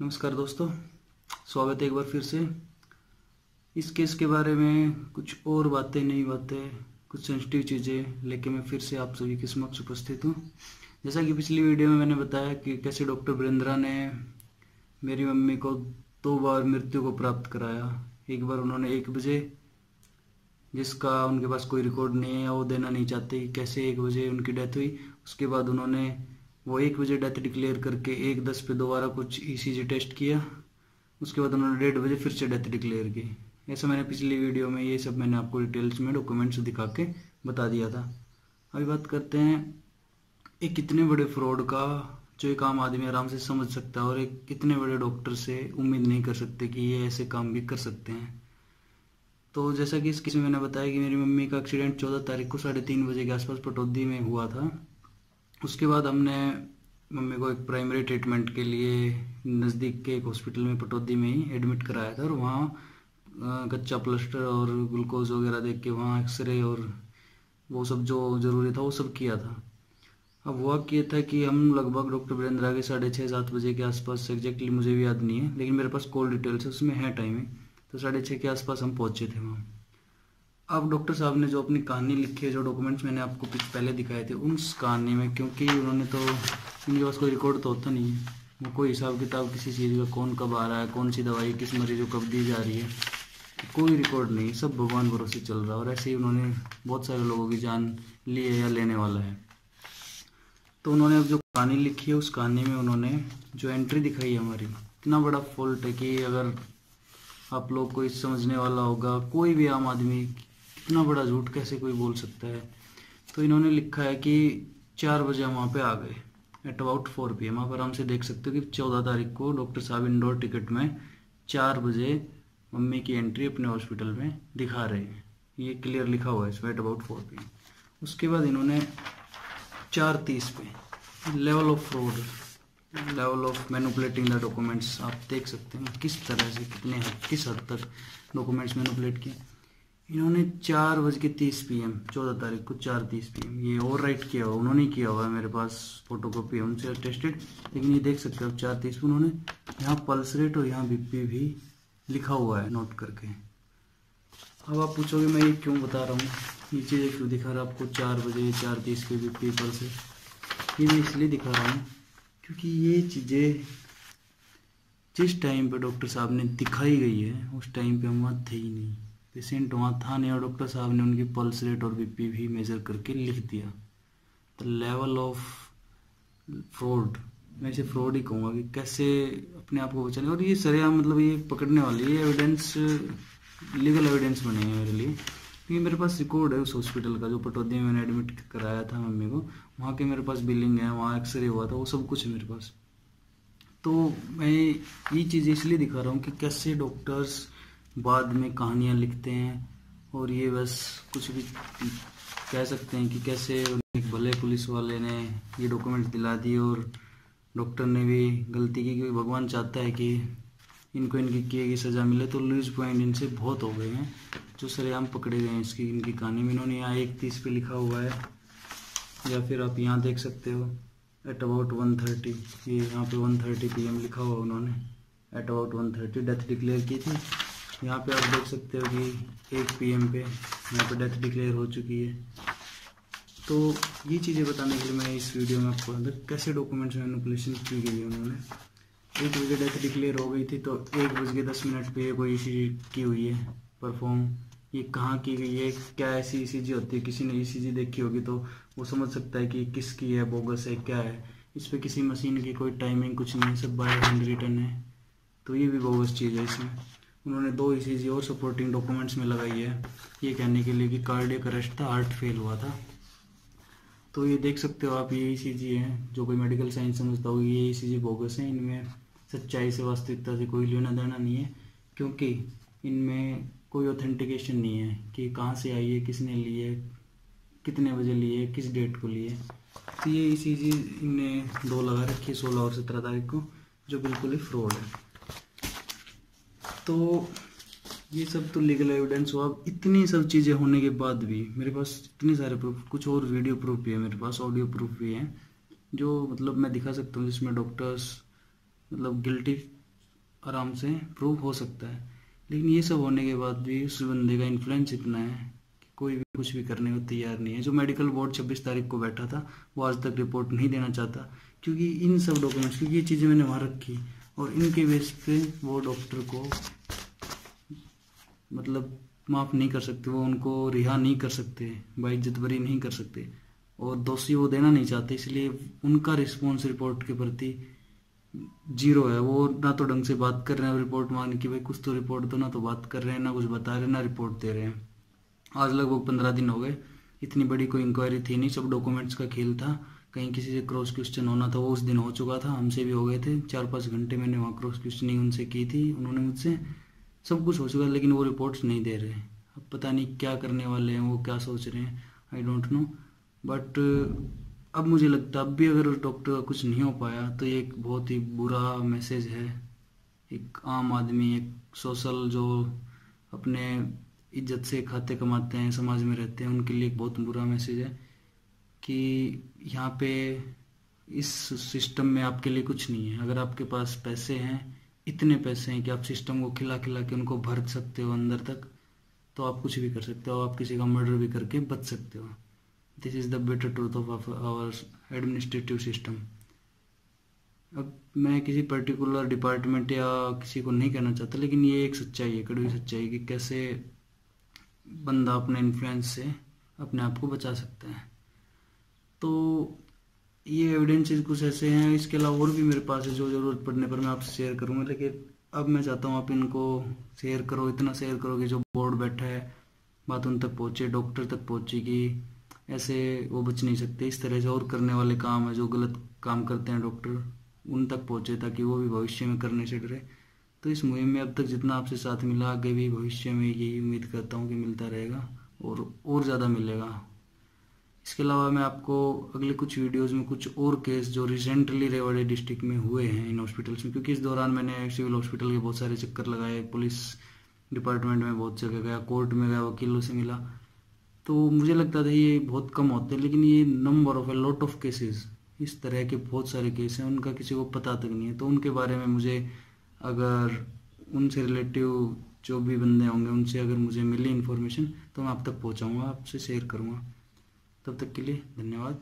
नमस्कार दोस्तों, स्वागत है एक बार फिर से। इस केस के बारे में कुछ और बातें, नई बातें, कुछ सेंसिटिव चीज़ें लेके मैं फिर से आप सभी के समक्ष उपस्थित हूँ। जैसा कि पिछली वीडियो में मैंने बताया कि कैसे डॉक्टर वीरेंद्रा ने मेरी मम्मी को 2 बार मृत्यु को प्राप्त कराया। एक बार उन्होंने 1 बजे, जिसका उनके पास कोई रिकॉर्ड नहीं है, वो देना नहीं चाहते कि कैसे 1 बजे उनकी डेथ हुई। उसके बाद उन्होंने वो 1 बजे डेथ डिक्लेयर करके 1:10 पे दोबारा कुछ ईसीजी टेस्ट किया। उसके बाद उन्होंने 1:30 बजे फिर से डेथ डिक्लेयर की। ऐसा मैंने पिछली वीडियो में ये सब मैंने आपको डिटेल्स में डॉक्यूमेंट्स दिखा के बता दिया था। अभी बात करते हैं एक कितने बड़े फ्रॉड का, जो एक आम आदमी आराम से समझ सकता है और एक कितने बड़े डॉक्टर से उम्मीद नहीं कर सकते कि ये ऐसे काम भी कर सकते हैं। तो जैसा कि इस केस में मैंने बताया कि मेरी मम्मी का एक्सीडेंट 14 तारीख को 3:30 बजे के आसपास पटौदी में हुआ था। उसके बाद हमने मम्मी को एक प्राइमरी ट्रीटमेंट के लिए नज़दीक के एक हॉस्पिटल में पटौदी में ही एडमिट कराया था और वहाँ कच्चा प्लास्टर और ग्लूकोज वगैरह देख के वहाँ एक्सरे और वो सब जो ज़रूरी था वो सब किया था। अब हुआ किया था कि हम लगभग डॉक्टर वीरेंद्रा के 6:30-7 बजे के आसपास, एग्जैक्टली मुझे भी याद नहीं है लेकिन मेरे पास कॉल डिटेल्स है, उसमें है टाइमिंग, तो 6:30 के आसपास हम पहुँचे थे वहाँ। अब डॉक्टर साहब ने जो अपनी कहानी लिखी है, जो डॉक्यूमेंट्स मैंने आपको पहले दिखाए थे, उस कहानी में क्योंकि उन्होंने तो, उनके पास कोई रिकॉर्ड तो होता नहीं है, वो कोई हिसाब किताब किसी चीज़ का, कौन कब आ रहा है, कौन सी दवाई किस मरीज को कब दी जा रही है, कोई रिकॉर्ड नहीं, सब भगवान भरोसे चल रहा है। और ऐसे ही उन्होंने बहुत सारे लोगों की जान ली है या लेने वाला है। तो उन्होंने अब जो कहानी लिखी है, उस कहानी में उन्होंने जो एंट्री दिखाई है हमारी, इतना बड़ा फॉल्ट है कि अगर आप लोग कोई समझने वाला होगा, कोई भी आम आदमी, इतना बड़ा झूठ कैसे कोई बोल सकता है। तो इन्होंने लिखा है कि 4 बजे हम वहाँ पे आ गए, एट अबाउट 4 PM। आप आराम से देख सकते हो कि 14 तारीख को डॉक्टर साहब इंडोर टिकट में 4 बजे मम्मी की एंट्री अपने हॉस्पिटल में दिखा रहे हैं। ये क्लियर लिखा हुआ है इसमें, एट अबाउट 4 PM। उसके बाद इन्होंने 4:30 पे level of fraud, level of manipulating the documents, आप देख सकते हैं किस तरह से, किस हद तक डॉक्यूमेंट्स मैनिपुलेट किए इन्होंने। 4:30 PM 14 तारीख को 4:30 PM ये ओवर राइट किया हुआ, उन्होंने किया हुआ है, मेरे पास फोटो कॉपी है उनसे टेस्टेड। लेकिन ये देख सकते हो 4:30 पे उन्होंने यहाँ पल्स रेट और यहाँ BP भी लिखा हुआ है नोट करके। अब आप पूछोगे मैं ये क्यों बता रहा हूँ, ये चीज़ें क्यों दिखा रहा हूँ आपको 4 बजे 4:30 पे BP पल्स रेट। ये मैं इसलिए दिखा रहा हूँ क्योंकि ये चीज़ें जिस टाइम पे डॉक्टर साहब ने दिखाई गई है, उस टाइम पे हम वहाँ थे ही नहीं, पेशेंट वहाँ था नहीं, और डॉक्टर साहब ने उनकी पल्स रेट और BP भी मेजर करके लिख दिया। तो लेवल ऑफ फ्रॉड, मैं इसे फ्रॉड ही कहूँगा कि कैसे अपने आप को बचाने। और ये सरेआम, मतलब ये पकड़ने वाली, ये एविडेंस, लीगल एविडेंस बने हैं मेरे लिए, क्योंकि मेरे पास रिकॉर्ड है उस हॉस्पिटल का जो पटौदी में मैंने एडमिट कराया था मम्मी को। वहाँ के मेरे पास बिलिंग है, वहाँ एक्सरे हुआ था, वो सब कुछ है मेरे पास। तो मैं ये चीज़ इसलिए दिखा रहा हूँ कि कैसे डॉक्टर्स बाद में कहानियाँ लिखते हैं और ये बस कुछ भी कह सकते हैं कि कैसे एक भले पुलिस वाले ने ये डॉक्यूमेंट दिला दिए और डॉक्टर ने भी गलती की, क्योंकि भगवान चाहता है कि इनको इनकी किए की सज़ा मिले। तो लूज पॉइंट इनसे बहुत हो गए हैं जो सरेआम पकड़े गए हैं इसकी, इनकी कहानी में। इन्होंने यहाँ 1:30 पे लिखा हुआ है, या फिर आप यहाँ देख सकते हो एट अबाउट 1:30, ये यहाँ पे 1:30 PM लिखा हुआ उन्होंने, एट अबाउट 1:30 डेथ डिक्लेयर की थी। यहाँ पे आप देख सकते हो कि 1 PM पे यहाँ पे डेथ डिक्लेयर हो चुकी है। तो ये चीज़ें बताने के लिए मैं इस वीडियो में आपको अंदर कैसे डॉक्यूमेंट्स मैनिपुलेशन की गई है। उन्होंने 1 बजे डेथ डिक्लेयर हो गई थी, तो 1:10 पे ये कोई ECG की हुई है परफॉर्म, ये कहाँ की गई है, क्या ऐसी ECG होती है, किसी ने ECG देखी होगी तो वो समझ सकता है कि किसकी है, बोगस है, क्या है। इस पर किसी मशीन की कोई टाइमिंग कुछ नहीं है, सब बाय हैंड रिटन है, तो ये भी बोगस चीज़ है इसमें। उन्होंने 2 ECG और सपोर्टिंग डॉक्यूमेंट्स में लगाई है, ये कहने के लिए कि कार्डियक अरेस्ट था, हार्ट फेल हुआ था। तो ये देख सकते हो आप, ये ECG है, जो कोई मेडिकल साइंस समझता हो ये ECG बोगस है, इनमें सच्चाई से, वास्तविकता से कोई लेना देना नहीं है, क्योंकि इनमें कोई ऑथेंटिकेशन नहीं है कि कहाँ से आई है, किसने ली है, कितने बजे ली है, किस डेट को ली है। तो ये ECG इनने 2 लगा रखी है 16 और 17 तारीख को, जो बिल्कुल ही फ्रॉड है। तो ये सब तो लीगल एविडेंस हुआ। इतनी सब चीज़ें होने के बाद भी मेरे पास इतने सारे प्रूफ, कुछ और वीडियो प्रूफ भी है मेरे पास, ऑडियो प्रूफ भी है, जो मतलब मैं दिखा सकता हूँ, जिसमें डॉक्टर्स मतलब गिल्टी आराम से प्रूव हो सकता है। लेकिन ये सब होने के बाद भी उस बंदे का इन्फ्लुएंस इतना है कि कोई भी कुछ भी करने को तैयार नहीं है। जो मेडिकल बोर्ड 26 तारीख को बैठा था वो आज तक रिपोर्ट नहीं देना चाहता, क्योंकि इन सब डॉक्यूमेंट्स, क्योंकि ये चीज़ें मैंने वहाँ रखी और इनके बेस पे वो डॉक्टर को मतलब माफ़ नहीं कर सकते, वो उनको रिहा नहीं कर सकते, बाइज्जत बरी नहीं कर सकते, और दोषी वो देना नहीं चाहते, इसलिए उनका रिस्पॉन्स रिपोर्ट के प्रति जीरो है। वो ना तो ढंग से बात कर रहे हैं रिपोर्ट मांगने की, भाई कुछ तो रिपोर्ट दो, ना तो बात कर रहे हैं, ना कुछ बता रहे हैं, ना रिपोर्ट दे रहे हैं। आज लगभग 15 दिन हो गए, इतनी बड़ी कोई इंक्वायरी थी नहीं, सब डॉक्यूमेंट्स का खेल था। कहीं किसी से क्रॉस क्वेश्चन होना था वो उस दिन हो चुका था, हमसे भी हो गए थे, 4-5 घंटे मैंने वहाँ क्रॉस क्वेश्चनिंग उनसे की थी, उन्होंने मुझसे, सब कुछ हो चुका, लेकिन वो रिपोर्ट्स नहीं दे रहे। अब पता नहीं क्या करने वाले हैं, वो क्या सोच रहे हैं, आई डोंट नो। बट अब मुझे लगता है अब भी अगर उस डॉक्टर का कुछ नहीं हो पाया तो ये एक बहुत ही बुरा मैसेज है। एक आम आदमी, एक सोशल जो अपने इज्जत से खाते कमाते हैं, समाज में रहते हैं, उनके लिए एक बहुत बुरा मैसेज है कि यहाँ पे इस सिस्टम में आपके लिए कुछ नहीं है। अगर आपके पास पैसे हैं, इतने पैसे हैं कि आप सिस्टम को खिला खिला के उनको भर सकते हो अंदर तक, तो आप कुछ भी कर सकते हो, आप किसी का मर्डर भी करके बच सकते हो। This is the better truth of our administrative system. अब मैं किसी पर्टिकुलर डिपार्टमेंट या किसी को नहीं कहना चाहता, लेकिन ये एक सच्चाई है, कड़वी सच्चाई, कि कैसे बंदा अपने इन्फ्लुएंस से अपने आप को बचा सकता है। तो ये एविडेंसेस कुछ ऐसे हैं, इसके अलावा और भी मेरे पास है जो ज़रूरत पड़ने पर मैं आपसे शेयर करूँगा। लेकिन अब मैं चाहता हूँ आप इनको शेयर करो, इतना शेयर करो कि जो बोर्ड बैठा है बात उन तक पहुँचे, डॉक्टर तक पहुँचे, कि ऐसे वो बच नहीं सकते। इस तरह से और करने वाले काम है, जो गलत काम करते हैं डॉक्टर, उन तक पहुँचे, ताकि वो भी भविष्य में करने से डरे। तो इस मुहिम में अब तक जितना आपसे साथ मिला, आगे भी भविष्य में यही उम्मीद करता हूँ कि मिलता रहेगा और ज़्यादा मिलेगा। इसके अलावा मैं आपको अगले कुछ वीडियोस में कुछ और केस जो रिसेंटली रेवाड़ी डिस्ट्रिक्ट में हुए हैं इन हॉस्पिटल्स में, क्योंकि इस दौरान मैंने सिविल हॉस्पिटल के बहुत सारे चक्कर लगाए, पुलिस डिपार्टमेंट में बहुत जगह गया, कोर्ट में गया, वकीलों से मिला, तो मुझे लगता था ये बहुत कम होते हैं, लेकिन ये number of, a lot of cases, इस तरह के बहुत सारे केस हैं, उनका किसी को पता तक नहीं है। तो उनके बारे में मुझे, अगर उनसे रिलेटिव जो भी बंदे होंगे उनसे अगर मुझे मिली इन्फॉर्मेशन तो मैं आप तक पहुंचाऊंगा, आपसे शेयर करूंगा। तब तक के लिए धन्यवाद।